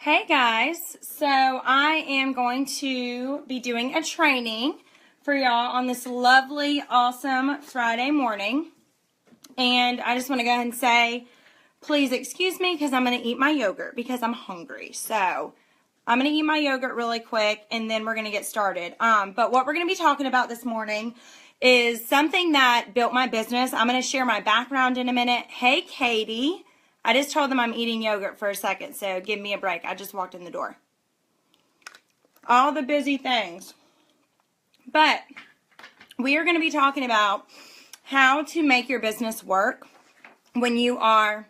Hey guys, so I am going to be doing a training for y'all on this lovely, awesome Friday morning. And I just want to go ahead and say, please excuse me because I'm going to eat my yogurt because I'm hungry. So I'm going to eat my yogurt really quick and then we're going to get started. But what we're going to be talking about this morning is something that built my business. I'm going to share my background in a minute. Hey, Katie. I just told them I'm eating yogurt for a second, so give me a break. I just walked in the door. All the busy things. But we are going to be talking about how to make your business work when you are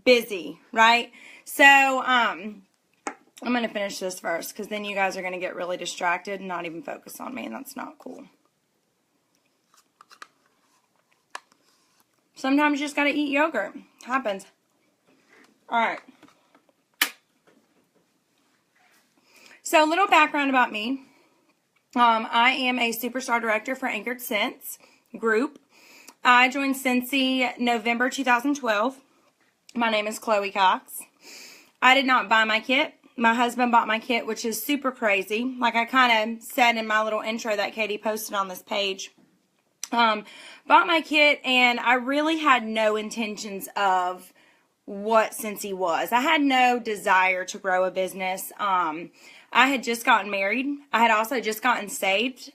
busy, right? So I'm going to finish this first because then you guys are going to get really distracted and not even focus on me, and that's not cool. Sometimes you just got to eat yogurt. It happens. All right. So a little background about me. I am a superstar director for Anchored Scents Group. I joined Scentsy November 2012. My name is Chloe Cox. I did not buy my kit. My husband bought my kit, which is super crazy. Like I kind of said in my little intro that Katie posted on this page. Bought my kit, and I really had no intentions of what Scentsy was. I had no desire to grow a business. I had just gotten married. I had also just gotten saved.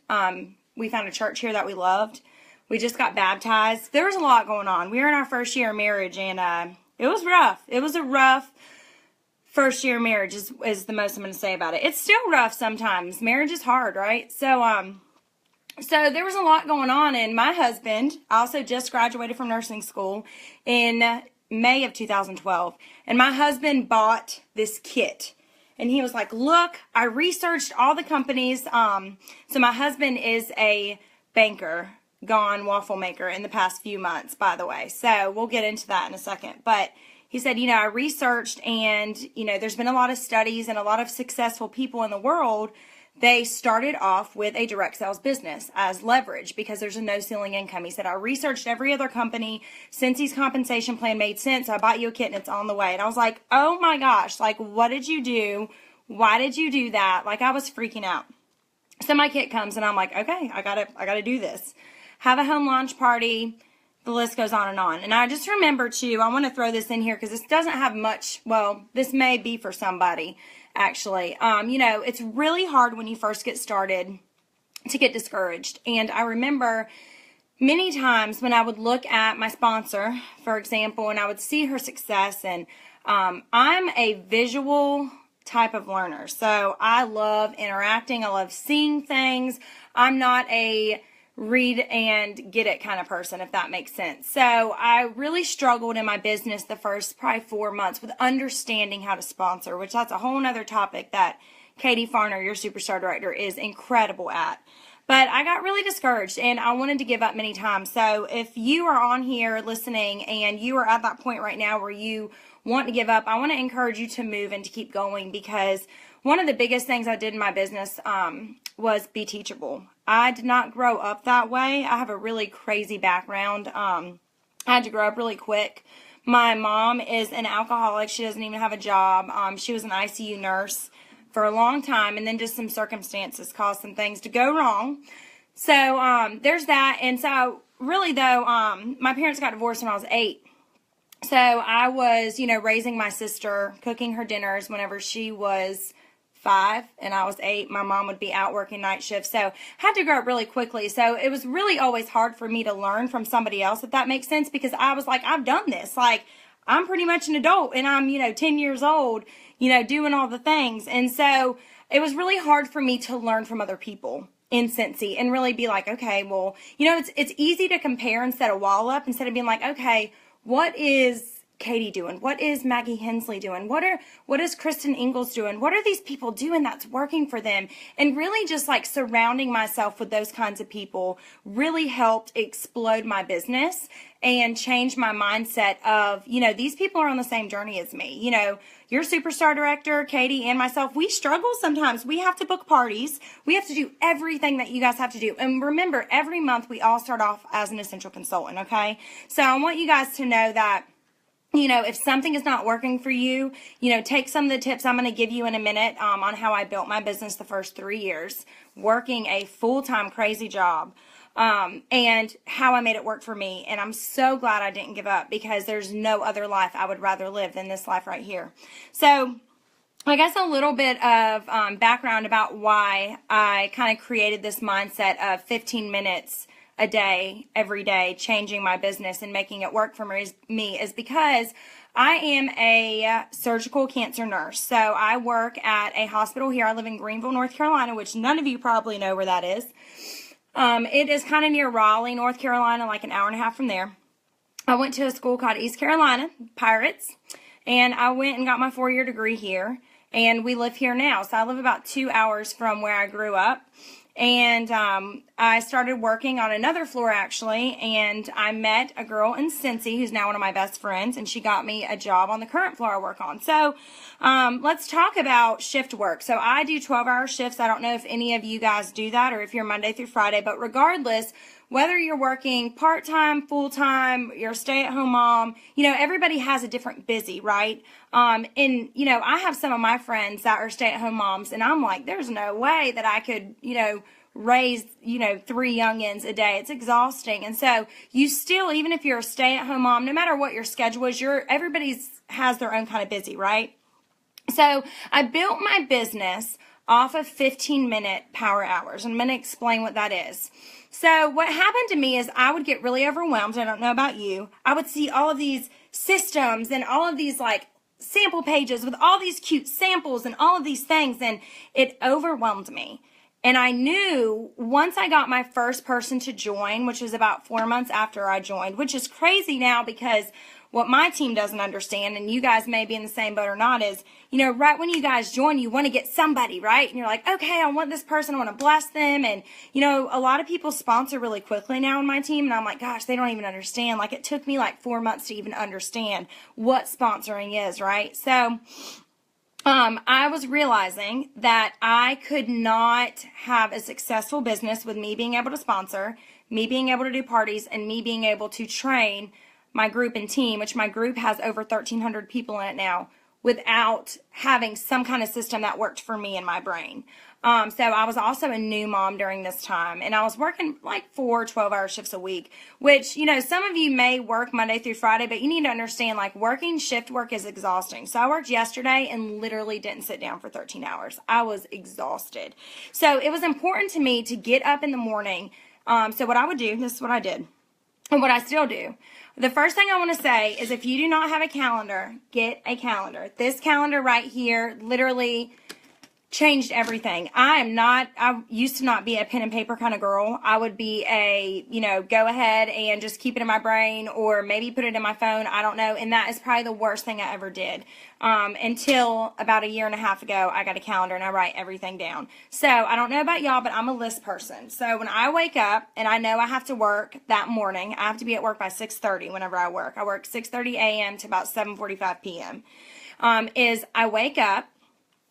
We found a church here that we loved. We just got baptized. There was a lot going on. We were in our first year of marriage, and it was rough. It was a rough first year of marriage is the most I'm going to say about it. It's still rough sometimes. Marriage is hard, right? So there was a lot going on, and my husband also just graduated from nursing school in May of 2012, and my husband bought this kit, and he was like, look, I researched all the companies. So my husband is a banker, gone waffle maker in the past few months, by the way, so we'll get into that in a second. But he said, I researched, and there's been a lot of studies and a lot of successful people in the world. They started off with a direct sales business as leverage because there's a no ceiling income. He said, I researched every other company. Scentsy compensation plan made sense. So I bought you a kit and it's on the way. And I was like, oh my gosh, like, what did you do? Why did you do that? Like, I was freaking out. So my kit comes and I'm like, okay, I gotta do this. Have a home launch party. The list goes on. And I just remember too, I want to throw this in here because this doesn't have much, well, this may be for somebody. Actually, it's really hard when you first get started to get discouraged. And I remember many times when I would look at my sponsor, for example, and I would see her success. And I'm a visual type of learner. So I love interacting. I love seeing things. I'm not a read and get it kind of person, if that makes sense. So I really struggled in my business the first probably 4 months with understanding how to sponsor, which that's a whole nother topic that Katie Farner, your superstar director, is incredible at. But I got really discouraged and I wanted to give up many times. So if you are on here listening and you are at that point right now where you want to give up, I want to encourage you to move and to keep going, because one of the biggest things I did in my business was be teachable. I did not grow up that way. I have a really crazy background. I had to grow up really quick. My mom is an alcoholic. She doesn't even have a job. She was an ICU nurse for a long time, and then just some circumstances caused some things to go wrong. So there's that. And so really though, my parents got divorced when I was 8. So I was, raising my sister, cooking her dinners whenever she was 5 and I was 8. My mom would be out working night shifts, so had to grow up really quickly. So it was really always hard for me to learn from somebody else, if that makes sense, because I was like, I've done this. Like, I'm pretty much an adult, and I'm, 10 years old, doing all the things. And so it was really hard for me to learn from other people in Scentsy and really be like, okay, well, it's easy to compare and set a wall up instead of being like, okay, what is Katie doing? What is Maggie Hensley doing? What is Kristen Ingalls doing? What are these people doing that's working for them? And really just like surrounding myself with those kinds of people really helped explode my business and change my mindset of, these people are on the same journey as me. Your superstar director, Katie, and myself, we struggle sometimes. We have to book parties. We have to do everything that you guys have to do. And remember, every month we all start off as an essential consultant, okay? So I want you guys to know that if something is not working for you, take some of the tips I'm going to give you in a minute on how I built my business the first 3 years, working a full-time crazy job, and how I made it work for me. And I'm so glad I didn't give up, because there's no other life I would rather live than this life right here. So I guess a little bit of background about why I kind of created this mindset of 15 minutes a day, every day, changing my business and making it work for me is because I am a surgical cancer nurse. So I work at a hospital here. I live in Greenville, North Carolina, which none of you probably know where that is. It is kind of near Raleigh, North Carolina, like an hour and a half from there. I went to a school called East Carolina Pirates, and I went and got my 4-year degree here, and we live here now. So I live about 2 hours from where I grew up. And I started working on another floor, actually, and I met a girl in Cincy who's now one of my best friends, and she got me a job on the current floor I work on. So let's talk about shift work. So I do 12-hour shifts. I don't know if any of you guys do that or if you're Monday through Friday, but regardless, whether you're working part-time, full-time, you're a stay-at-home mom, everybody has a different busy, right? And, I have some of my friends that are stay-at-home moms, and I'm like, there's no way that I could, raise, 3 youngins a day. It's exhausting. And so you still, even if you're a stay-at-home mom, no matter what your schedule is, everybody's has their own kind of busy, right? So I built my business off of 15-minute power hours. And I'm going to explain what that is. So what happened to me is I would get really overwhelmed. I don't know about you. I would see all of these systems and all of these sample pages with all these cute samples and all of these things, and it overwhelmed me. And I knew once I got my first person to join, which was about 4 months after I joined, which is crazy now because what my team doesn't understand, and you guys may be in the same boat or not, is, right when you guys join, you want to get somebody, right? And you're like, okay, I want this person, I want to bless them. And, a lot of people sponsor really quickly now on my team. And I'm like, gosh, they don't even understand. It took me 4 months to even understand what sponsoring is, right? So I was realizing that I could not have a successful business with me being able to sponsor, me being able to do parties, and me being able to train my group and team, which my group has over 1,300 people in it now, without having some kind of system that worked for me in my brain. So I was also a new mom during this time, and I was working 4 12-hour shifts a week, which, some of you may work Monday through Friday, but you need to understand, working shift work is exhausting. So I worked yesterday and literally didn't sit down for 13 hours. I was exhausted. So it was important to me to get up in the morning. So what I would do, this is what I did, and what I still do. The first thing I want to say is if you do not have a calendar, get a calendar. This calendar right here literally changed everything. I used to not be a pen and paper kind of girl. I would be go ahead and just keep it in my brain or maybe put it in my phone. I don't know. And that is probably the worst thing I ever did. Until about 1.5 years ago, I got a calendar and I write everything down. So I don't know about y'all, but I'm a list person. So when I wake up and I know I have to work that morning, I have to be at work by 6:30 whenever I work. I work 6:30 a.m. to about 7:45 p.m. Is I wake up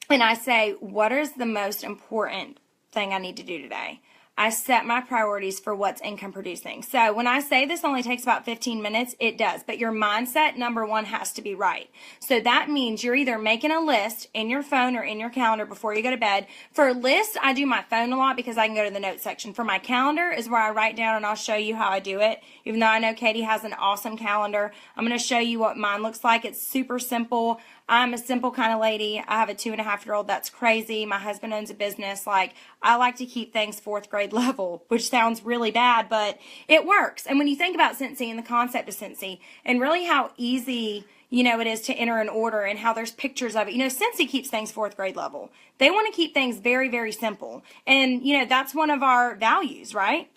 and I say, what is the most important thing I need to do today? I set my priorities for what's income producing. So when I say this only takes about 15 minutes, it does. But your mindset, number one, has to be right. So that means you're either making a list in your phone or in your calendar before you go to bed. For lists, I do my phone a lot because I can go to the notes section. For my calendar is where I write down, and I'll show you how I do it. Even though I know Katie has an awesome calendar, I'm going to show you what mine looks like. It's super simple. I'm a simple kind of lady. I have a 2.5-year-old that's crazy. My husband owns a business. I like to keep things 4th grade level, which sounds really bad, but it works. And when you think about Cincy and the concept of Cincy and really how easy, it is to enter an order and how there's pictures of it. Cincy keeps things 4th grade level. They want to keep things very, very simple. And, that's one of our values, right?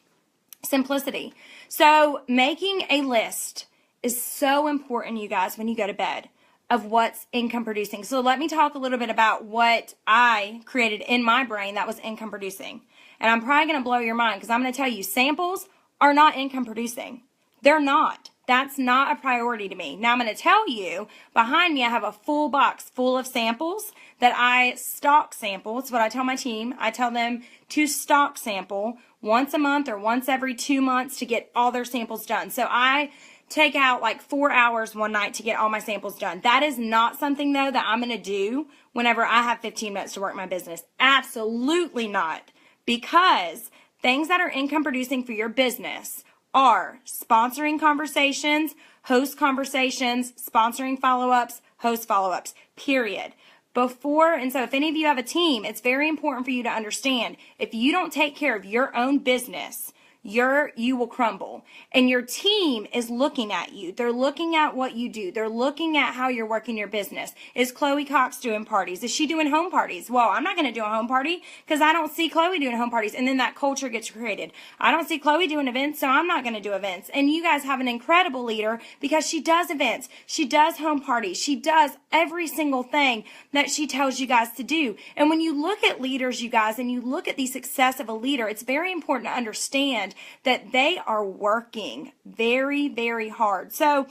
Simplicity. So making a list is so important, you guys, when you go to bed, of what's income producing. So let me talk a little bit about what I created in my brain that was income producing. And I'm probably going to blow your mind because I'm going to tell you samples are not income producing. They're not. That's not a priority to me. Now I'm going to tell you, behind me I have a full box full of samples that I stock sample. It's what I tell my team. I tell them to stock sample once a month or once every 2 months to get all their samples done. So I take out like 4 hours one night to get all my samples done. That is not something, though, that I'm going to do whenever I have 15 minutes to work my business. Absolutely not. Because things that are income producing for your business are sponsoring conversations, host conversations, sponsoring follow-ups, host follow-ups, period. And so if any of you have a team, it's very important for you to understand, if you don't take care of your own business, you will crumble. And your team is looking at you. They're looking at what you do. They're looking at how you're working your business. Is Chloe Cox doing parties? Is she doing home parties? Well, I'm not going to do a home party because I don't see Chloe doing home parties. And then that culture gets created. I don't see Chloe doing events, so I'm not going to do events. And you guys have an incredible leader because she does events. She does home parties. She does every single thing that she tells you guys to do. And when you look at leaders, you guys, and you look at the success of a leader, it's very important to understand that they are working very, very hard. So,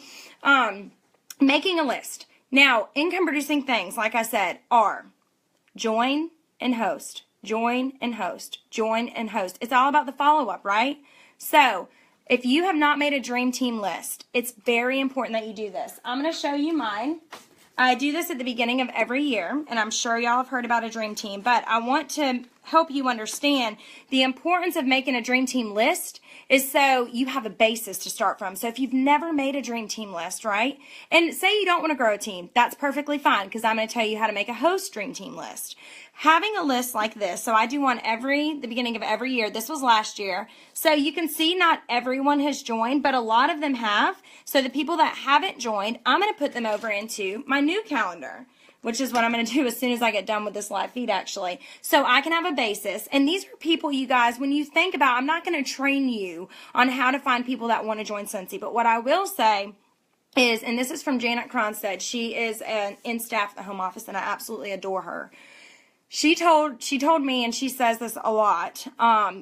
making a list. Now, income producing things, like I said, are join and host, join and host, join and host. It's all about the follow-up, right? So, if you have not made a dream team list, it's very important that you do this. I'm going to show you mine. I do this at the beginning of every year, and I'm sure y'all have heard about a dream team, but I want to help you understand the importance of making a dream team list is so you have a basis to start from. So if you've never made a dream team list, right, and say you don't want to grow a team, that's perfectly fine because I'm going to tell you how to make a host dream team list. Having a list like this, so I do one the beginning of every year. This was last year. So you can see not everyone has joined, but a lot of them have. So the people that haven't joined, I'm going to put them over into my new calendar, which is what I'm going to do as soon as I get done with this live feed, actually. So I can have a basis. And these are people, you guys, when you think about, I'm not going to train you on how to find people that want to join Scentsy, but what I will say is, and this is from Janet Cronstead. She is in staff at the home office, and I absolutely adore her. She told me, and she says this a lot,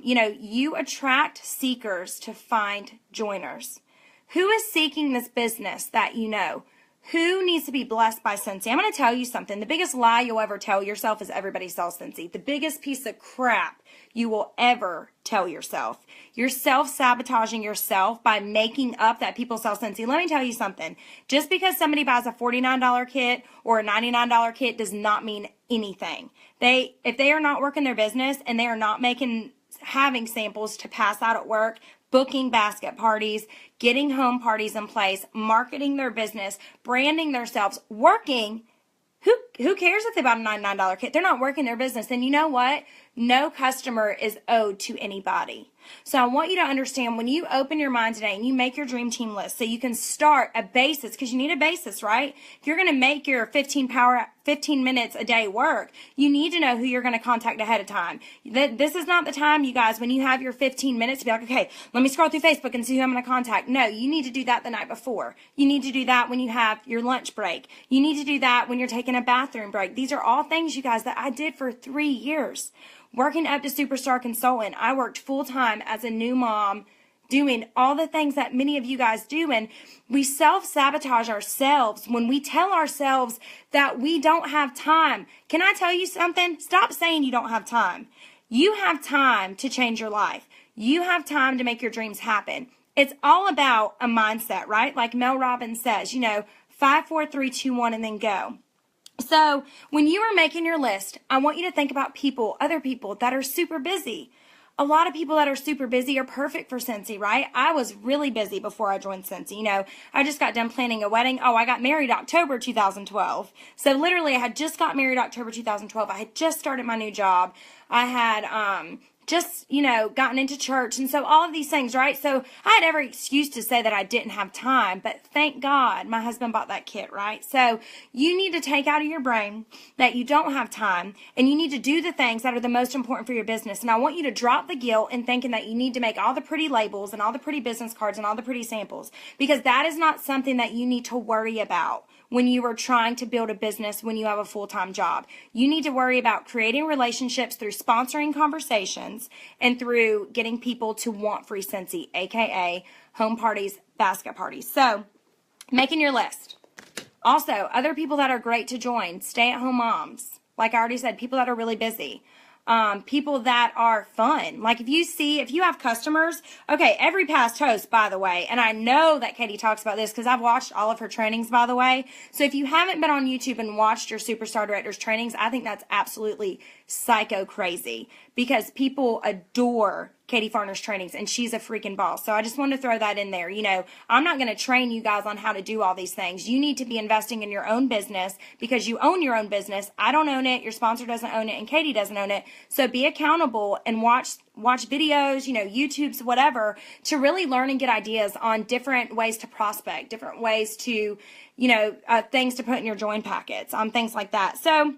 you attract seekers to find joiners. Who is seeking this business that you know? Who needs to be blessed by Scentsy? I'm going to tell you something. The biggest lie you'll ever tell yourself is everybody sells Scentsy. The biggest piece of crap you will ever tell yourself. You're self-sabotaging yourself by making up that people sell Scentsy. Let me tell you something. Just because somebody buys a $49 kit or a $99 kit does not mean anything. If they are not working their business and they are not having samples to pass out at work, booking basket parties, getting home parties in place, marketing their business, branding themselves, working. Who cares if they bought a $99 kit? They're not working their business. And you know what? No customer is owed to anybody. So I want you to understand when you open your mind today and you make your dream team list so you can start a basis, because you need a basis, right? If you're going to make your 15 minutes a day work, you need to know who you're going to contact ahead of time. This is not the time, you guys, when you have your 15 minutes to be like, okay, let me scroll through Facebook and see who I'm going to contact. No, you need to do that the night before. You need to do that when you have your lunch break. You need to do that when you're taking a bathroom break. These are all things, you guys, that I did for 3 years. Working up to Superstar Consultant, I worked full-time as a new mom, doing all the things that many of you guys do, and we self-sabotage ourselves when we tell ourselves that we don't have time. Can I tell you something? Stop saying you don't have time. You have time to change your life. You have time to make your dreams happen. It's all about a mindset, right? Like Mel Robbins says, 5, 4, 3, 2, 1, and then go. So when you are making your list, I want you to think about other people that are super busy. A lot of people that are super busy are perfect for Scentsy, right? I was really busy before I joined Scentsy. I just got done planning a wedding. I got married October 2012. So literally I had just got married October 2012. I had just started my new job. I had just, gotten into church. And so all of these things, right? So I had every excuse to say that I didn't have time, but thank God my husband bought that kit, right? So you need to take out of your brain that you don't have time, and you need to do the things that are the most important for your business. And I want you to drop the guilt in thinking that you need to make all the pretty labels and all the pretty business cards and all the pretty samples, because that is not something that you need to worry about when you are trying to build a business when you have a full-time job. You need to worry about creating relationships through sponsoring conversations and through getting people to want free Scentsy, aka home parties, basket parties. So, making your list. Also, other people that are great to join, stay-at-home moms. Like I already said, people that are really busy. people that are fun. Like if you have customers, okay, every past host, by the way, and I know that Katie talks about this because I've watched all of her trainings, by the way. So if you haven't been on YouTube and watched your Superstar Directors trainings, I think that's absolutely psycho crazy because people adore Katie Farner's trainings, and she's a freaking boss. So I just wanted to throw that in there. You know, I'm not going to train you guys on how to do all these things. You need to be investing in your own business because you own your own business. I don't own it. Your sponsor doesn't own it, and Katie doesn't own it. So be accountable and watch videos, you know, YouTube's, whatever, to really learn and get ideas on different ways to prospect, different ways to, you know, things to put in your join packets, things like that. So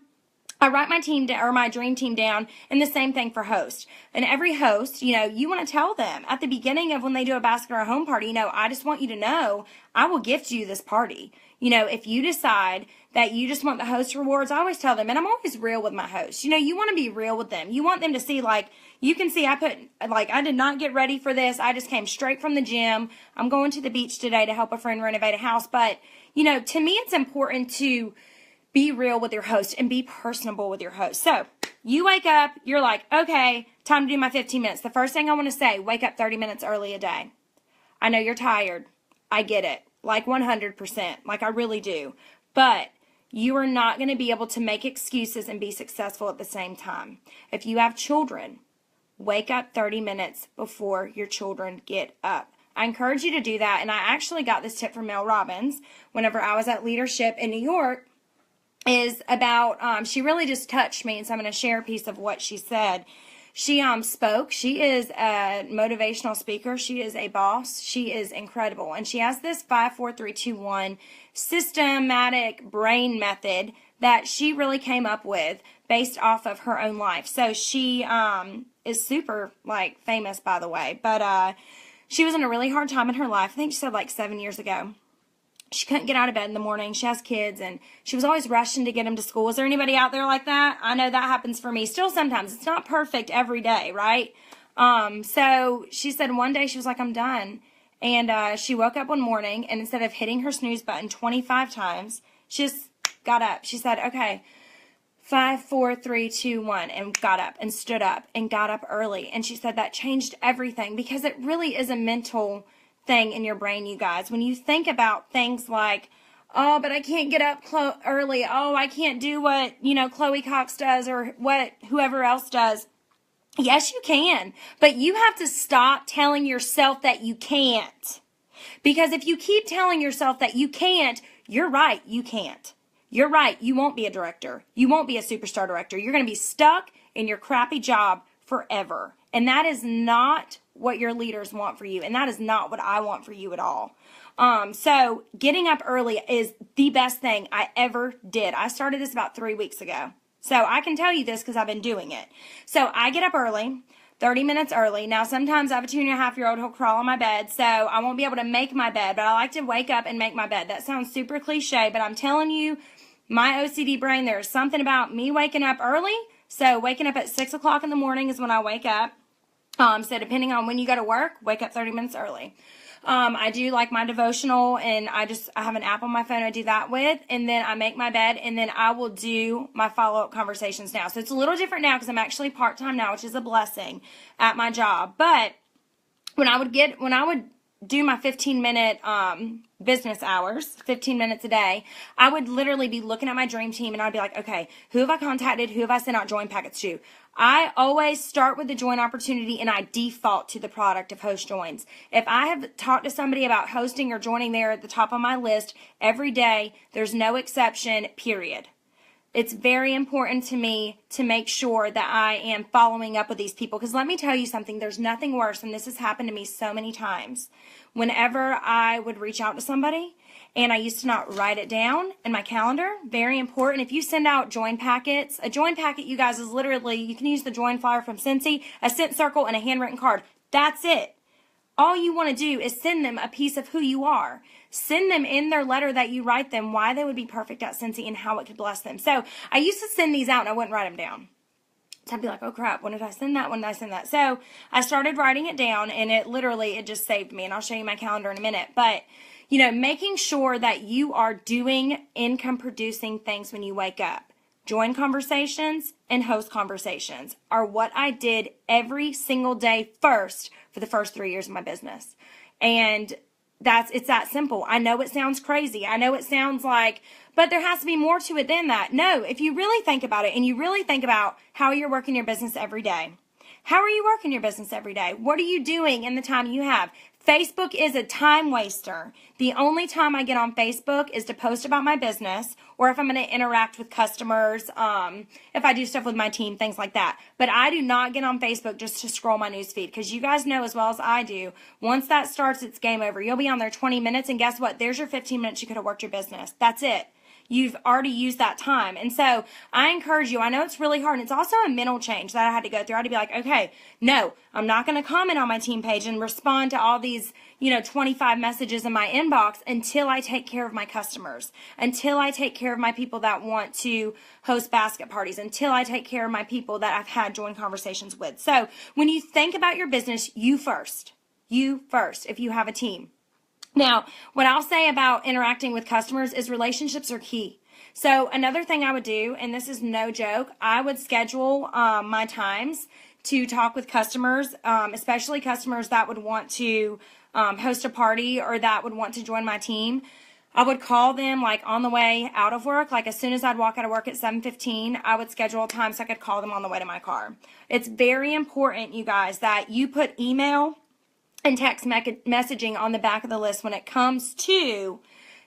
I write my team or my dream team down, and the same thing for host. And every host, you know, you want to tell them at the beginning of when they do a basket or a home party, you know, I just want you to know I will gift you this party. You know, if you decide that you just want the host rewards, I always tell them, and I'm always real with my hosts. You know, you want to be real with them. You want them to see, like, you can see I did not get ready for this. I just came straight from the gym. I'm going to the beach today to help a friend renovate a house. But, you know, to me, it's important to be real with your host and be personable with your host. So you wake up, you're like, okay, time to do my 15 minutes. The first thing I want to say, wake up 30 minutes early a day. I know you're tired. I get it. Like 100%. Like I really do. But you are not going to be able to make excuses and be successful at the same time. If you have children, wake up 30 minutes before your children get up. I encourage you to do that. And I actually got this tip from Mel Robbins whenever I was at Leadership in New York. Is about, she really just touched me, and so I'm going to share a piece of what she said. She spoke. She is a motivational speaker. She is a boss. She is incredible. And she has this 5, 4, 3, 2, 1 systematic brain method that she really came up with based off of her own life. So she is super, like, famous, by the way. But she was in a really hard time in her life. I think she said like 7 years ago. She couldn't get out of bed in the morning. She has kids, and she was always rushing to get them to school. Is there anybody out there like that? I know that happens for me still sometimes. It's not perfect every day, right? So she said one day she was like, I'm done. And she woke up one morning, and instead of hitting her snooze button 25 times, she just got up. She said, okay, 5, 4, 3, 2, 1, and got up and stood up and got up early. And she said that changed everything because it really is a mental thing in your brain, you guys. When you think about things like, oh, but I can't get up early. Oh, I can't do what, you know, Chloe Cox does or what whoever else does. Yes, you can. But you have to stop telling yourself that you can't. Because if you keep telling yourself that you can't, you're right, you can't. You're right, you won't be a director. You won't be a superstar director. You're going to be stuck in your crappy job forever. And that is not what your leaders want for you. And that is not what I want for you at all. So getting up early is the best thing I ever did. I started this about 3 weeks ago. So I can tell you this because I've been doing it. So I get up early, 30 minutes early. Now, sometimes I have a 2.5-year-old who'll crawl on my bed, so I won't be able to make my bed, but I like to wake up and make my bed. That sounds super cliche, but I'm telling you, my OCD brain, there is something about me waking up early. So waking up at 6 o'clock in the morning is when I wake up. So depending on when you go to work, wake up 30 minutes early. I do like my devotional, and I have an app on my phone I do that with, and then I make my bed, and then I will do my follow-up conversations now. So it's a little different now because I'm actually part-time now, which is a blessing at my job. But when I would do my 15-minute business hours, 15 minutes a day, I would literally be looking at my dream team, and I'd be like, okay, who have I contacted? Who have I sent out join packets to? I always start with the join opportunity, and I default to the product of host joins. If I have talked to somebody about hosting or joining, there at the top of my list every day, there's no exception, period. It's very important to me to make sure that I am following up with these people. Because let me tell you something, there's nothing worse, and this has happened to me so many times. Whenever I would reach out to somebody, and I used to not write it down in my calendar, very important. If you send out join packets, a join packet, you guys, is literally, you can use the join flyer from Scentsy, a scent circle, and a handwritten card. That's it. All you want to do is send them a piece of who you are. Send them in their letter that you write them why they would be perfect at Scentsy and how it could bless them. So I used to send these out and I wouldn't write them down. So I'd be like, oh crap, when did I send that? When did I send that? So I started writing it down, and it just saved me. And I'll show you my calendar in a minute. But, you know, making sure that you are doing income producing things when you wake up. Join conversations and host conversations are what I did every single day first for the first 3 years of my business. And it's that simple. I know it sounds crazy. I know it sounds like, but there has to be more to it than that. No, if you really think about it and you really think about how you're working your business every day. How are you working your business every day? What are you doing in the time you have? Facebook is a time waster. The only time I get on Facebook is to post about my business or if I'm going to interact with customers, if I do stuff with my team, things like that. But I do not get on Facebook just to scroll my news feed because you guys know as well as I do, once that starts, it's game over. You'll be on there 20 minutes and guess what? There's your 15 minutes you could have worked your business. That's it. You've already used that time. And so I encourage you, I know it's really hard, and it's also a mental change that I had to go through. I had to be like, okay, no, I'm not going to comment on my team page and respond to all these, 25 messages in my inbox until I take care of my customers, until I take care of my people that want to host basket parties, until I take care of my people that I've had join conversations with. So when you think about your business, you first, if you have a team. Now, what I'll say about interacting with customers is relationships are key. So another thing I would do, and this is no joke, I would schedule my times to talk with customers, especially customers that would want to host a party or that would want to join my team. I would call them like on the way out of work, like as soon as I'd walk out of work at 7:15, I would schedule a time so I could call them on the way to my car. It's very important, you guys, that you put email and text messaging on the back of the list when it comes to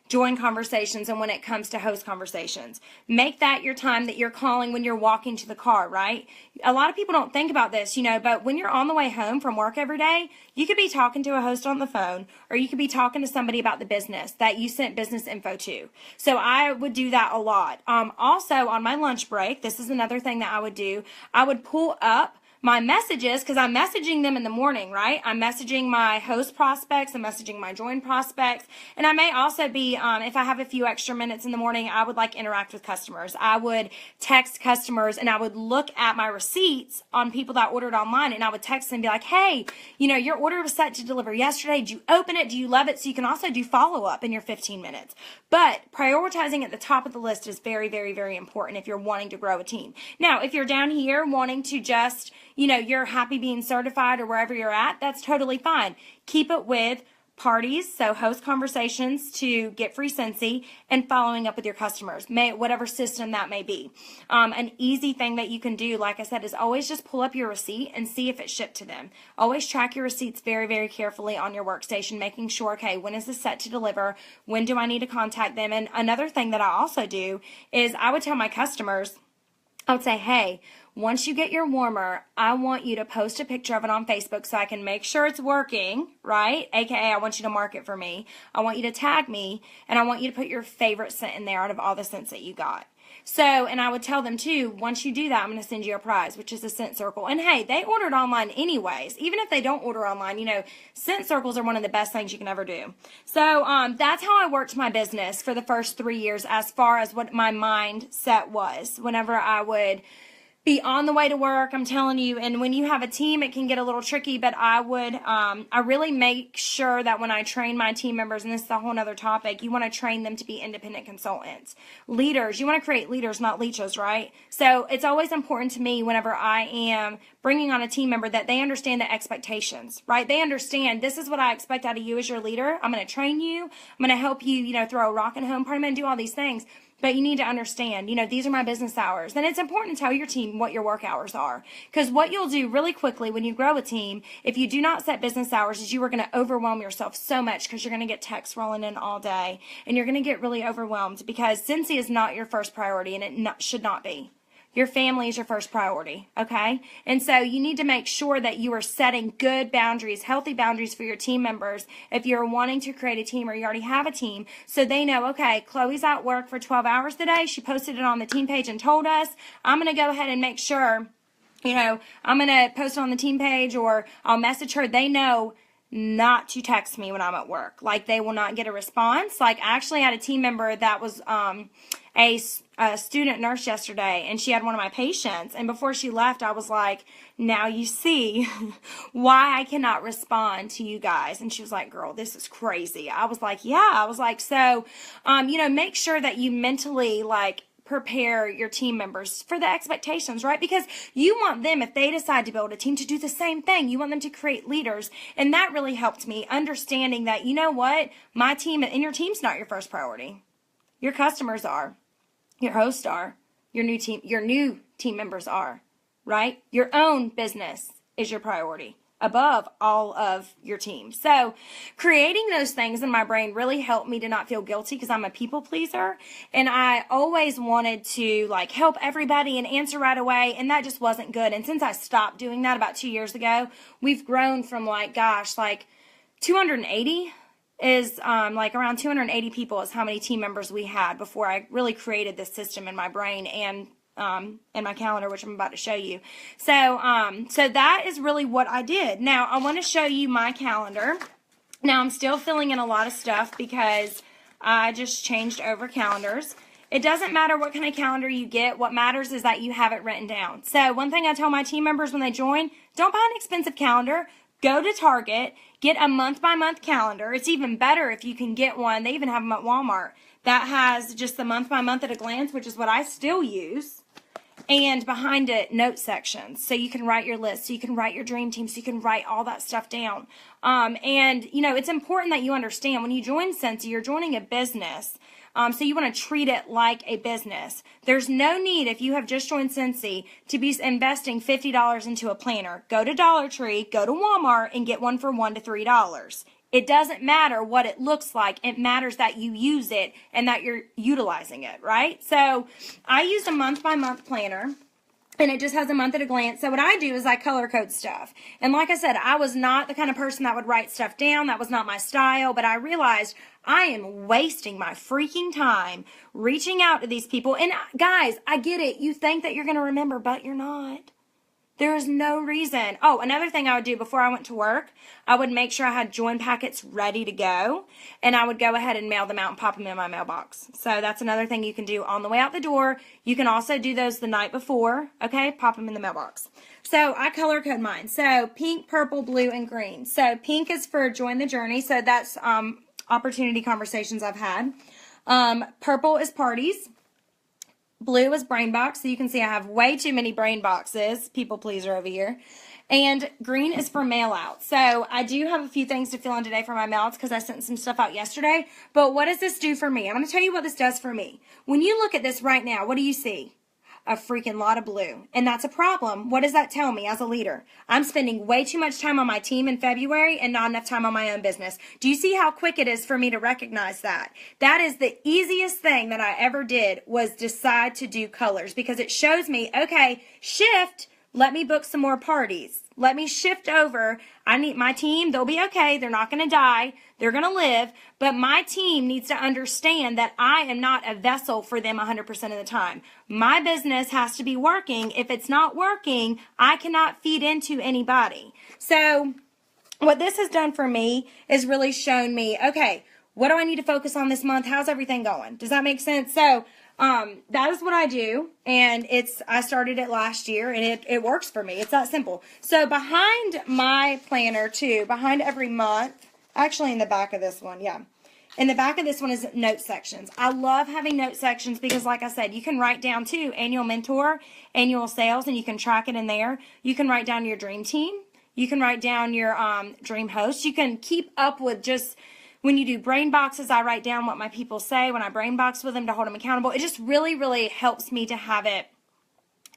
join conversations and when it comes to host conversations. Make that your time that you're calling when you're walking to the car, right? A lot of people don't think about this, but when you're on the way home from work every day, you could be talking to a host on the phone or you could be talking to somebody about the business that you sent business info to. So I would do that a lot. Also on my lunch break, this is another thing that I would do. I would pull up my messages because I'm messaging them in the morning, right? I'm messaging my host prospects, I'm messaging my join prospects, and I may also be, if I have a few extra minutes in the morning, I would interact with customers. I would text customers and I would look at my receipts on people that ordered online and I would text them and be like, hey, your order was set to deliver yesterday. Did you open it? Do you love it? So you can also do follow-up in your 15 minutes. But prioritizing at the top of the list is very, very, very important if you're wanting to grow a team. Now, if you're down here wanting to just you're happy being certified or wherever you're at, that's totally fine. Keep it with parties, so host conversations to get free Scentsy and following up with your customers, whatever system that may be. An easy thing that you can do, like I said, is always just pull up your receipt and see if it's shipped to them. Always track your receipts very, very carefully on your workstation, making sure, okay, when is this set to deliver? When do I need to contact them? And another thing that I also do is I would tell my customers, I would say, hey, once you get your warmer, I want you to post a picture of it on Facebook so I can make sure it's working, right? AKA, I want you to mark it for me. I want you to tag me, and I want you to put your favorite scent in there out of all the scents that you got. So, and I would tell them too, once you do that, I'm going to send you a prize, which is a scent circle. And hey, they ordered online anyways. Even if they don't order online, scent circles are one of the best things you can ever do. So, that's how I worked my business for the first 3 years as far as what my mindset was whenever I would be on the way to work, I'm telling you. And when you have a team, it can get a little tricky, but I really make sure that when I train my team members, and this is a whole nother topic, you want to train them to be independent consultants. Leaders, you want to create leaders, not leeches, right? So it's always important to me whenever I am bringing on a team member that they understand the expectations, right? They understand this is what I expect out of you as your leader. I'm going to train you. I'm going to help you, throw a rock and home party and do all these things. But you need to understand, these are my business hours. And it's important to tell your team what your work hours are. Because what you'll do really quickly when you grow a team, if you do not set business hours, is you are going to overwhelm yourself so much because you're going to get texts rolling in all day. And you're going to get really overwhelmed because Scentsy is not your first priority, and it should not be. Your family is your first priority, okay? And so you need to make sure that you are setting good boundaries, healthy boundaries for your team members if you're wanting to create a team or you already have a team, so they know, okay, Chloe's at work for 12 hours today. She posted it on the team page and told us. I'm going to go ahead and make sure, I'm going to post it on the team page or I'll message her. They know not to text me when I'm at work. They will not get a response. I actually had a team member that was a student nurse yesterday, and she had one of my patients, and before she left, I was like, now you see why I cannot respond to you guys. And she was like, girl, this is crazy. I was like, yeah. I was like, so, make sure that you mentally, prepare your team members for the expectations, right? Because you want them, if they decide to build a team, to do the same thing. You want them to create leaders. And that really helped me understanding that, you know what, my team and your team's not your first priority. Your customers are, your hosts are, your new team members are, right? Your own business is your priority above all of your team. So creating those things in my brain really helped me to not feel guilty, because I'm a people pleaser and I always wanted to like help everybody and answer right away, and that just wasn't good. And since I stopped doing that about 2 years ago, we've grown from like 280 is like around 280 people is how many team members we had before I really created this system in my brain and in my calendar, which I'm about to show you. So that is really what I did. Now I want to show you my calendar. Now I'm still filling in a lot of stuff because I just changed over calendars. It doesn't matter what kind of calendar you get. What matters is that you have it written down. So one thing I tell my team members when they join, don't buy an expensive calendar. Go to Target, get a month-by-month calendar. It's even better if you can get one. They even have them at Walmart that has just the month-by-month at a glance, which is what I still use. And behind it, note sections. So you can write your list, so you can write your dream team, so you can write all that stuff down. And, you know, it's important that you understand when you join Scentsy, you're joining a business. So you want to treat it like a business. There's no need, if you have just joined Scentsy, to be investing $50 into a planner. Go to Dollar Tree, go to Walmart, and get one for $1 to $3. It doesn't matter what it looks like. It matters that you use it and that you're utilizing it, right? So I used a month-by-month planner, and it just has a month at a glance. So what I do is I color code stuff. And like I said, I was not the kind of person that would write stuff down. That was not my style. But I realized I am wasting my freaking time reaching out to these people. And guys, I get it. You think that you're going to remember, but you're not. There is no reason. Oh, another thing I would do before I went to work, I would make sure I had join packets ready to go, and I would go ahead and mail them out and pop them in my mailbox. So that's another thing you can do on the way out the door. You can also do those the night before, okay? Pop them in the mailbox. So I color code mine. So pink, purple, blue, and green. So pink is for join the journey. So that's opportunity conversations I've had. Purple is parties. Blue is brain box, so you can see I have way too many brain boxes. People pleaser over here. And green is for mail out. So I do have a few things to fill in today for my mail outs because I sent some stuff out yesterday. But what does this do for me? I'm going to tell you what this does for me. When you look at this right now, what do you see? A freaking lot of blue. And that's a problem. What does that tell me as a leader? I'm spending way too much time on my team in February and not enough time on my own business. Do you see how quick it is for me to recognize that? That is the easiest thing that I ever did, was decide to do colors, because it shows me, okay, shift, let me book some more parties. Let me shift over. I need my team. They'll be okay. They're not going to die. They're going to live. But my team needs to understand that I am not a vessel for them 100% of the time. My business has to be working. If it's not working, I cannot feed into anybody. So what this has done for me is really shown me, okay, what do I need to focus on this month? How's everything going? Does that make sense? So that is what I do, and I started it last year, and it works for me. It's that simple. So behind my planner too, behind every month, actually in the back of this one, yeah. In the back of this one is note sections. I love having note sections because, like I said, you can write down too, annual mentor, annual sales, and you can track it in there. You can write down your dream team. You can write down your dream host. You can keep up with just... When you do brain boxes, I write down what my people say when I brain box with them to hold them accountable. It just really, really helps me to have it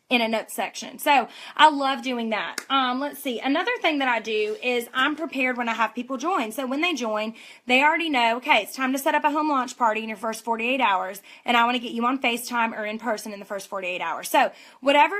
in a note section. So I love doing that. Let's see. Another thing that I do is I'm prepared when I have people join. So when they join, they already know, okay, it's time to set up a home launch party in your first 48 hours. And I want to get you on FaceTime or in person in the first 48 hours. So whatever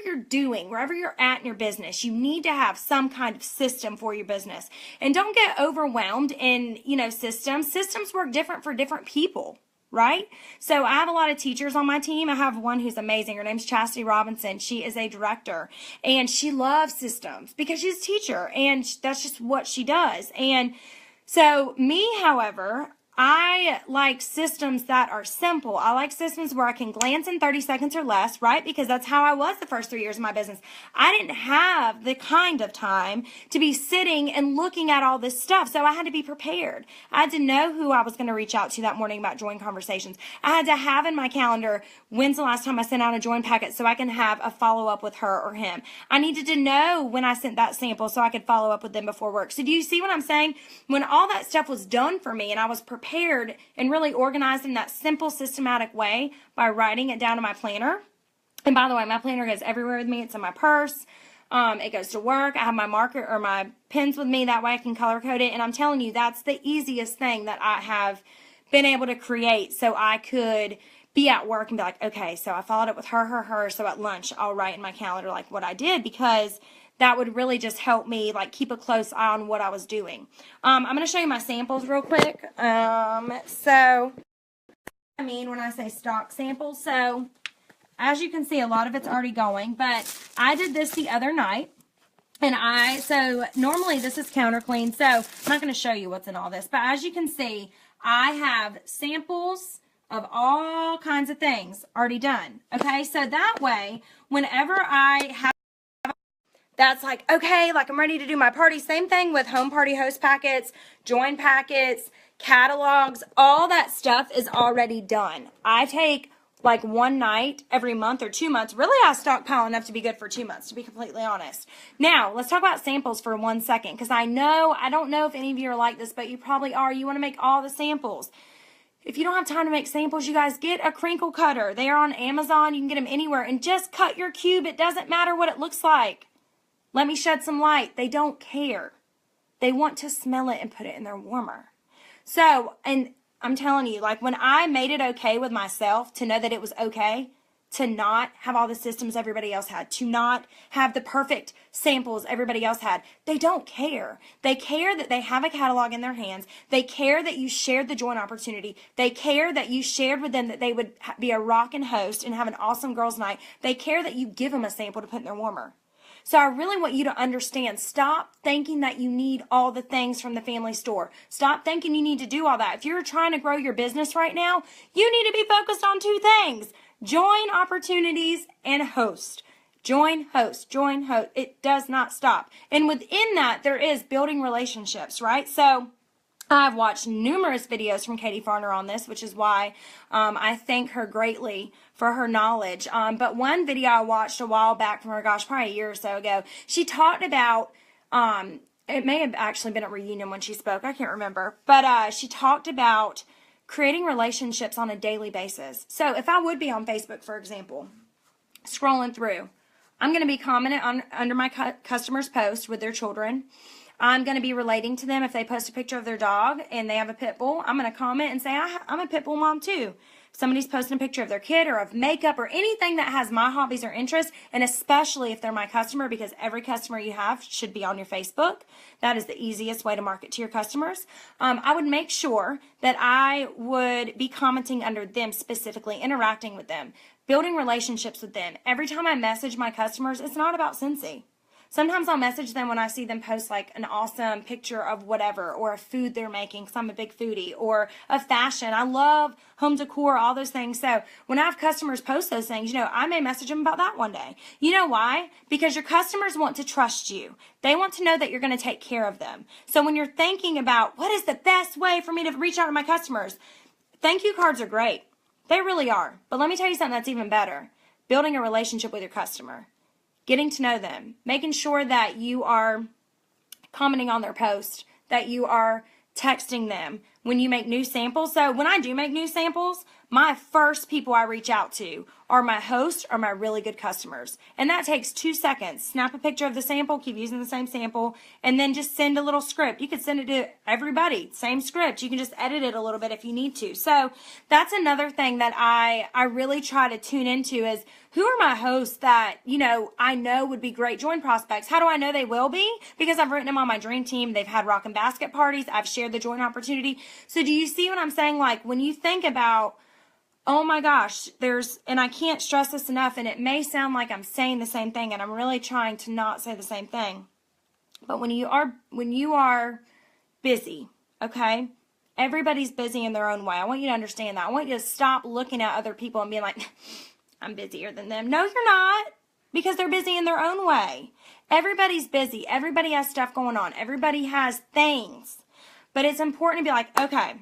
you're doing, wherever you're at in your business, you need to have some kind of system for your business. And don't get overwhelmed in, systems. Systems work different for different people. Right? So I have a lot of teachers on my team. I have one who's amazing. Her name's Chastity Robinson. She is a director, and she loves systems because she's a teacher, and that's just what she does. And so me, however, I like systems that are simple. I like systems where I can glance in 30 seconds or less, right? Because that's how I was the first 3 years of my business. I didn't have the kind of time to be sitting and looking at all this stuff. So I had to be prepared. I had to know who I was going to reach out to that morning about join conversations. I had to have in my calendar when's the last time I sent out a join packet so I can have a follow-up with her or him. I needed to know when I sent that sample so I could follow up with them before work. So do you see what I'm saying? When all that stuff was done for me and I was prepared and really organized in that simple, systematic way by writing it down in my planner. And by the way, my planner goes everywhere with me. It's in my purse. It goes to work. I have my marker or my pens with me. That way I can color code it. And I'm telling you, that's the easiest thing that I have been able to create so I could be at work and be like, okay, so I followed up with her. So at lunch, I'll write in my calendar like what I did, because that would really just help me like keep a close eye on what I was doing. I'm going to show you my samples real quick. So I mean when I say stock samples, so as you can see, a lot of it's already going, but I did this the other night. And so normally this is counter clean, so I'm not going to show you what's in all this, but as you can see, I have samples of all kinds of things already done. Okay, so that way, whenever I have that's like, okay, like I'm ready to do my party. Same thing with home party host packets, join packets, catalogs, all that stuff is already done. I take like one night every month or 2 months. Really, I stockpile enough to be good for 2 months, to be completely honest. Now, let's talk about samples for 1 second, because I don't know if any of you are like this, but you probably are. You want to make all the samples. If you don't have time to make samples, you guys get a crinkle cutter. They are on Amazon. You can get them anywhere, and just cut your cube. It doesn't matter what it looks like. Let me shed some light. They don't care. They want to smell it and put it in their warmer. So, and I'm telling you, like when I made it okay with myself to know that it was okay to not have all the systems everybody else had, to not have the perfect samples everybody else had, they don't care. They care that they have a catalog in their hands. They care that you shared the joint opportunity. They care that you shared with them that they would be a rockin' host and have an awesome girls' night. They care that you give them a sample to put in their warmer. So I really want you to understand, stop thinking that you need all the things from the family store. Stop thinking you need to do all that. If you're trying to grow your business right now, you need to be focused on 2 things: join opportunities and host. Join, host, join, host. It does not stop. And within that, there is building relationships, right? So I've watched numerous videos from Katie Farner on this, which is why I thank her greatly for her knowledge. But one video I watched a while back from her, gosh, probably a year or so ago, she talked about, it may have actually been at reunion when she spoke, I can't remember, but she talked about creating relationships on a daily basis. So if I would be on Facebook, for example, scrolling through, I'm going to be commenting under my customers' post with their children. I'm going to be relating to them if they post a picture of their dog and they have a pit bull. I'm going to comment and say, I'm a pit bull mom too. If somebody's posting a picture of their kid or of makeup or anything that has my hobbies or interests, and especially if they're my customer, because every customer you have should be on your Facebook. That is the easiest way to market to your customers. I would make sure that I would be commenting under them specifically, interacting with them, building relationships with them. Every time I message my customers, it's not about Scentsy. Sometimes I'll message them when I see them post like an awesome picture of whatever, or a food they're making, because I'm a big foodie, or a fashion. I love home decor, all those things. So when I have customers post those things, I may message them about that one day. You know why? Because your customers want to trust you. They want to know that you're going to take care of them. So when you're thinking about what is the best way for me to reach out to my customers, thank you cards are great. They really are. But let me tell you something that's even better. Building a relationship with your customer. Getting to know them, making sure that you are commenting on their post, that you are texting them when you make new samples. So when I do make new samples, my first people I reach out to are my hosts or my really good customers. And that takes 2 seconds. Snap a picture of the sample, keep using the same sample, and then just send a little script. You could send it to everybody, same script. You can just edit it a little bit if you need to. So that's another thing that I really try to tune into is, who are my hosts that, I know would be great join prospects? How do I know they will be? Because I've written them on my dream team. They've had rock and basket parties. I've shared the join opportunity. So do you see what I'm saying? Like when you think about, oh my gosh, and I can't stress this enough, and it may sound like I'm saying the same thing, and I'm really trying to not say the same thing. But when you are busy, okay, Everybody's busy in their own way. I want you to understand that. I want you to stop looking at other people and being like, I'm busier than them. No, you're not, because they're busy in their own way. Everybody's busy. Everybody has stuff going on. Everybody has things. But it's important to be like, okay,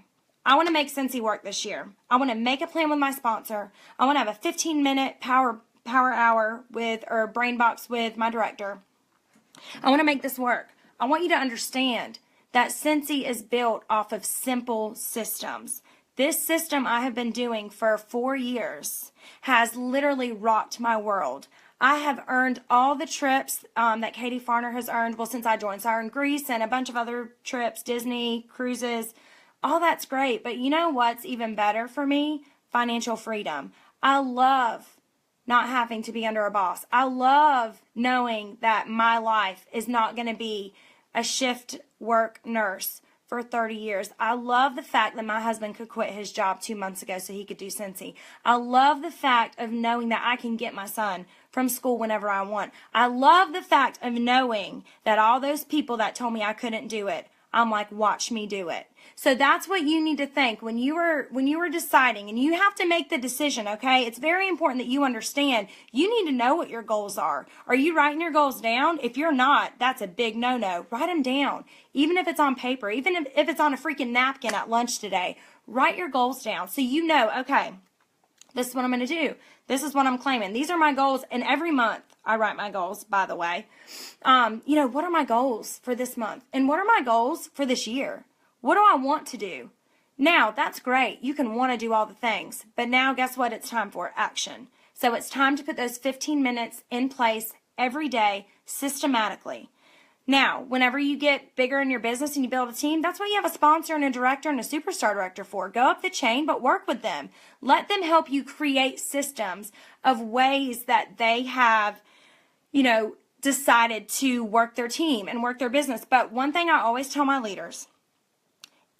I want to make Scentsy work this year. I want to make a plan with my sponsor. I want to have a 15-minute power hour with, or brain box with my director. I want to make this work. I want you to understand that Scentsy is built off of simple systems. This system I have been doing for 4 years has literally rocked my world. I have earned all the trips that Katie Farner has earned, well, since I joined. So I earned Greece and a bunch of other trips, Disney, cruises. All that's great. But you know what's even better for me? Financial freedom. I love not having to be under a boss. I love knowing that my life is not going to be a shift work nurse for 30 years. I love the fact that my husband could quit his job 2 months ago so he could do Scentsy. I love the fact of knowing that I can get my son from school whenever I want. I love the fact of knowing that all those people that told me I couldn't do it, I'm like, watch me do it. So that's what you need to think when you were deciding, and you have to make the decision, okay? It's very important that you understand you need to know what your goals are. Are you writing your goals down? If you're not, that's a big no-no. Write them down. Even if it's on paper, even if it's on a freaking napkin at lunch today, write your goals down so you know, okay, this is what I'm going to do. This is what I'm claiming. These are my goals, and every month I write my goals, by the way. What are my goals for this month? And what are my goals for this year? What do I want to do? Now, that's great. You can want to do all the things. But now, guess what it's time for? Action. So it's time to put those 15 minutes in place every day, systematically. Now, whenever you get bigger in your business and you build a team, that's what you have a sponsor and a director and a superstar director for. Go up the chain, but work with them. Let them help you create systems of ways that they have, decided to work their team and work their business. But one thing I always tell my leaders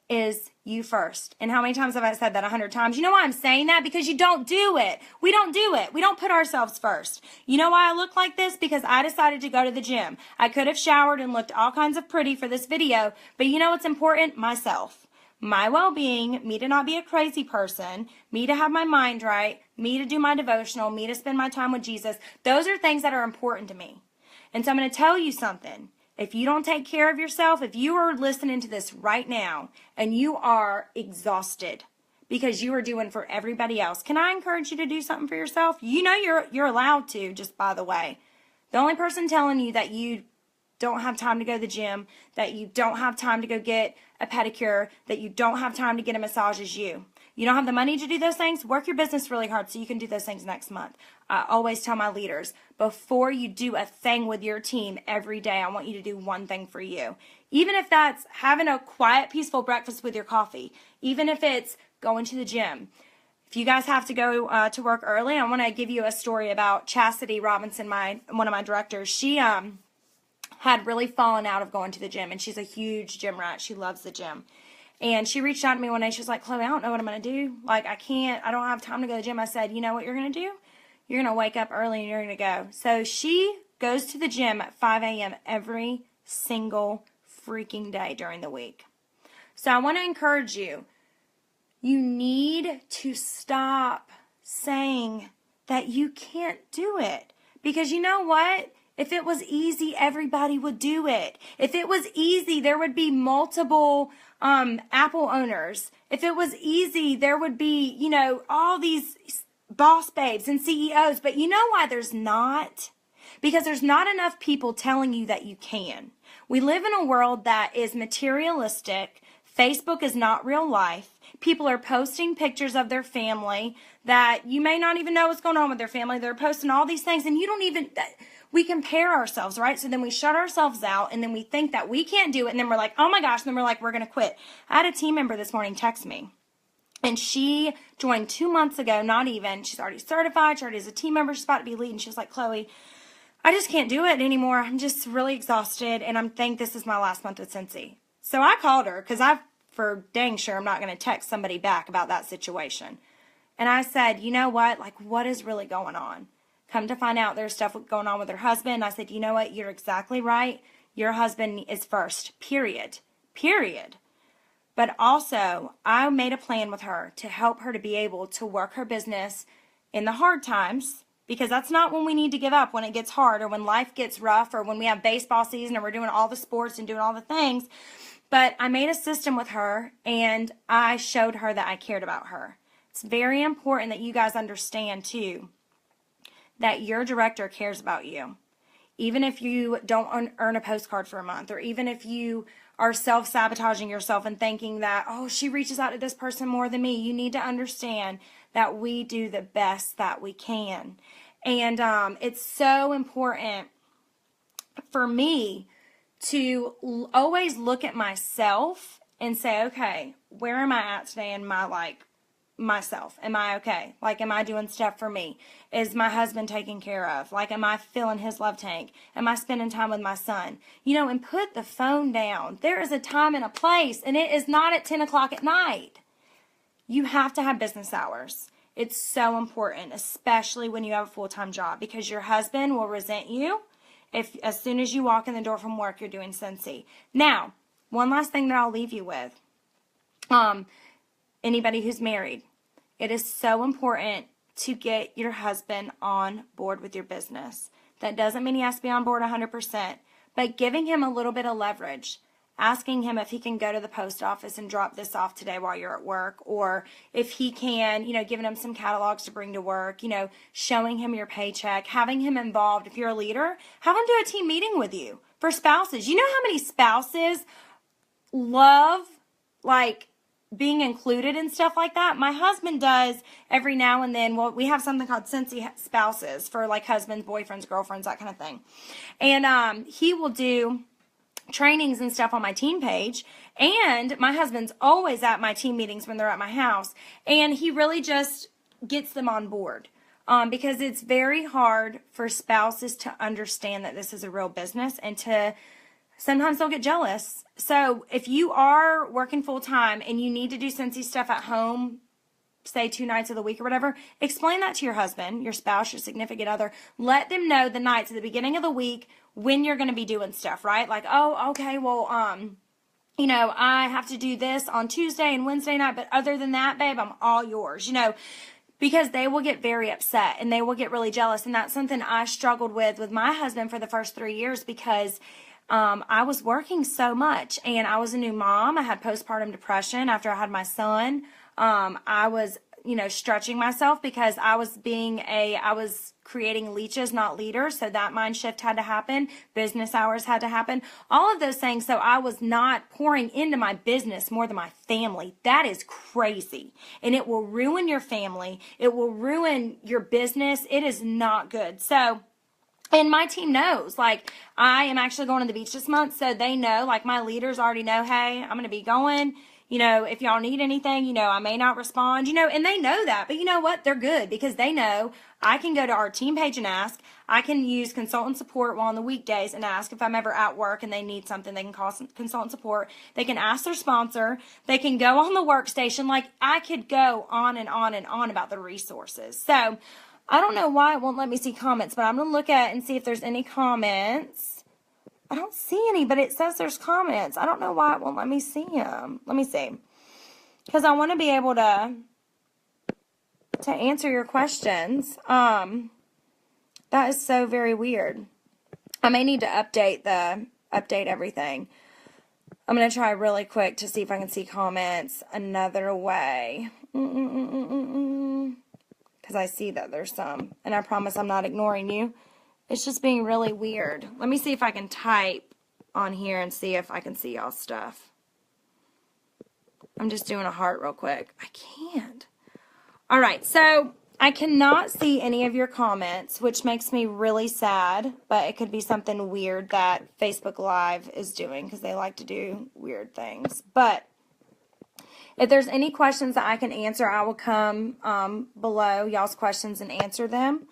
is you first. And how many times have I said that? 100 times. You know why I'm saying that? Because you don't do it. We don't do it. We don't put ourselves first. You know why I look like this? Because I decided to go to the gym. I could have showered and looked all kinds of pretty for this video, but you know what's important? Myself. My well-being, me to not be a crazy person, me to have my mind right, me to do my devotional, me to spend my time with Jesus. Those are things that are important to me. And so I'm going to tell you something. If you don't take care of yourself, if you are listening to this right now and you are exhausted because you are doing for everybody else, can I encourage you to do something for yourself? You know you're allowed to, just by the way. The only person telling you that you don't have time to go to the gym, that you don't have time to go get a pedicure, that you don't have time to get a massage is you. You don't have the money to do those things? Work your business really hard so you can do those things next month. I always tell my leaders, before you do a thing with your team every day, I want you to do one thing for you. Even if that's having a quiet, peaceful breakfast with your coffee. Even if it's going to the gym. If you guys have to go to work early, I want to give you a story about Chastity Robinson, one of my directors. She had really fallen out of going to the gym, and she's a huge gym rat. She loves the gym. And she reached out to me one day. She was like, Chloe, I don't know what I'm going to do. Like, I don't have time to go to the gym. I said, you know what you're going to do? You're going to wake up early and you're going to go. So she goes to the gym at 5 a.m. every single freaking day during the week. So I want to encourage you. You need to stop saying that you can't do it. Because you know what? If it was easy, everybody would do it. If it was easy, there would be multiple Apple owners. If it was easy, there would be, all these boss babes and CEOs. But you know why there's not? Because there's not enough people telling you that you can. We live in a world that is materialistic. Facebook is not real life. People are posting pictures of their family that you may not even know what's going on with their family. They're posting all these things, and you don't even... We compare ourselves, right? So then we shut ourselves out, and then we think that we can't do it, and then we're like, oh my gosh, and then we're like, we're going to quit. I had a team member this morning text me, and she joined 2 months ago, not even. She's already certified. She already is a team member. She's about to be lead, and she's like, Chloe, I just can't do it anymore. I'm just really exhausted, and I think this is my last month with Scentsy. So I called her, because for dang sure I'm not going to text somebody back about that situation. And I said, you know what? Like, what is really going on? Come to find out there's stuff going on with her husband. I said, you know what? You're exactly right. Your husband is first, period. Period. But also, I made a plan with her to help her to be able to work her business in the hard times, because that's not when we need to give up, when it gets hard or when life gets rough or when we have baseball season and we're doing all the sports and doing all the things. But I made a system with her, and I showed her that I cared about her. It's very important that you guys understand, too, that your director cares about you. Even if you don't earn a postcard for a month, or even if you are self-sabotaging yourself and thinking that, oh, she reaches out to this person more than me, you need to understand that we do the best that we can. And it's so important for me to always look at myself and say, okay, where am I at today in my myself? Am I okay? Am I doing stuff for me? Is my husband taken care of? Am I filling his love tank? Am I spending time with my son? And put the phone down. There is a time and a place, and it is not at 10 o'clock at night. You have to have business hours. It's so important, especially when you have a full-time job, because your husband will resent you if as soon as you walk in the door from work, you're doing Scentsy. Now, one last thing that I'll leave you with. Anybody who's married, it is so important to get your husband on board with your business. That doesn't mean he has to be on board 100%, but giving him a little bit of leverage, asking him if he can go to the post office and drop this off today while you're at work, or if he can, giving him some catalogs to bring to work, showing him your paycheck, having him involved. If you're a leader, have him do a team meeting with you. For spouses, you know how many spouses love, being included and stuff like that? My husband does every now and then. Well, we have something called Scentsy Spouses for husbands, boyfriends, girlfriends, that kind of thing. And he will do trainings and stuff on my team page. And my husband's always at my team meetings when they're at my house. And he really just gets them on board. Because it's very hard for spouses to understand that this is a real business, and sometimes they'll get jealous. So if you are working full time and you need to do Scentsy stuff at home, say 2 nights of the week or whatever, explain that to your husband, your spouse, your significant other. Let them know the nights at the beginning of the week when you're going to be doing stuff, right? Oh, okay, well, I have to do this on Tuesday and Wednesday night, but other than that, babe, I'm all yours, because they will get very upset and they will get really jealous. And that's something I struggled with my husband for the first 3 years, because I was working so much, and I was a new mom. I had postpartum depression after I had my son. I was, stretching myself because I was creating leeches, not leaders. So that mind shift had to happen. Business hours had to happen. All of those things. So I was not pouring into my business more than my family. That is crazy. And it will ruin your family. It will ruin your business. It is not good. So, and my team knows, I am actually going to the beach this month, so they know, my leaders already know, hey, I'm going to be going, if y'all need anything, I may not respond, and they know that, but you know what? They're good, because they know I can go to our team page and ask. I can use consultant support while on the weekdays and ask if I'm ever at work and they need something. They can call consultant support. They can ask their sponsor. They can go on the workstation. I could go on and on and on about the resources. So, I don't know why it won't let me see comments, but I'm going to look at it and see if there's any comments. I don't see any, but it says there's comments. I don't know why it won't let me see them. Let me see. Because I want to be able to answer your questions. That is so very weird. I may need to update everything. I'm going to try really quick to see if I can see comments another way. Because I see that there's some. And I promise I'm not ignoring you. It's just being really weird. Let me see if I can type on here and see if I can see y'all's stuff. I'm just doing a heart real quick. I can't. All right, so I cannot see any of your comments, which makes me really sad. But it could be something weird that Facebook Live is doing, because they like to do weird things. But if there's any questions that I can answer, I will come below y'all's questions and answer them.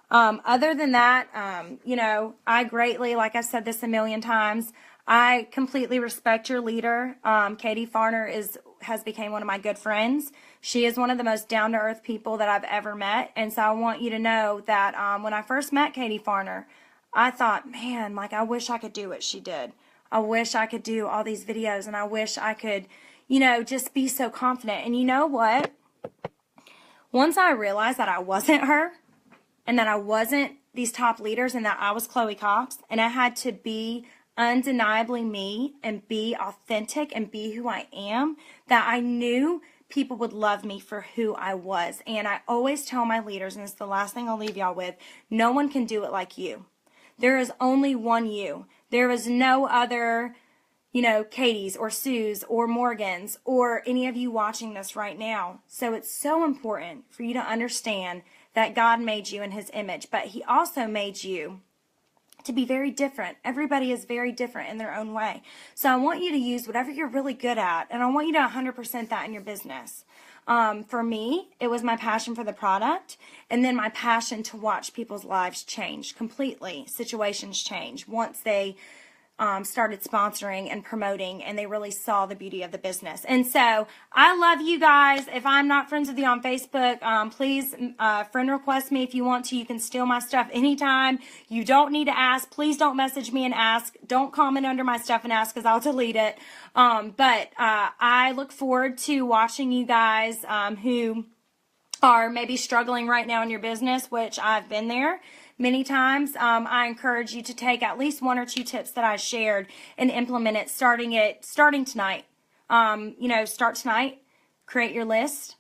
Other than that, I greatly, like I've said this a million times, I completely respect your leader. Katie Farner has become one of my good friends. She is one of the most down-to-earth people that I've ever met. And so I want you to know that when I first met Katie Farner, I thought, man, I wish I could do what she did. I wish I could do all these videos, and I wish I could, just be so confident. And you know what? Once I realized that I wasn't her and that I wasn't these top leaders and that I was Chloe Cox and I had to be undeniably me and be authentic and be who I am, that I knew people would love me for who I was. And I always tell my leaders, and it's the last thing I'll leave y'all with, no one can do it like you. There is only one you. There is no other, Katie's or Sue's or Morgan's or any of you watching this right now. So it's so important for you to understand that God made you in his image, but he also made you to be very different. Everybody is very different in their own way. So I want you to use whatever you're really good at, and I want you to 100% that in your business. For me, it was my passion for the product, and then my passion to watch people's lives change completely. Situations change once they started sponsoring and promoting, and they really saw the beauty of the business. And so I love you guys. If I'm not friends with you on Facebook, please friend request me if you want to. You can steal my stuff anytime. You don't need to ask. Please don't message me and ask. Don't comment under my stuff and ask, because I'll delete it. But I look forward to watching you guys who are maybe struggling right now in your business, which I've been there many times. I encourage you to take at least 1 or 2 tips that I shared and implement it starting tonight. Start tonight, create your list,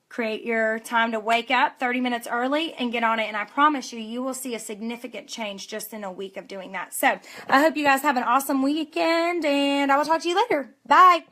create your time to wake up 30 minutes early and get on it. And I promise you, you will see a significant change just in a week of doing that. So I hope you guys have an awesome weekend, and I will talk to you later. Bye.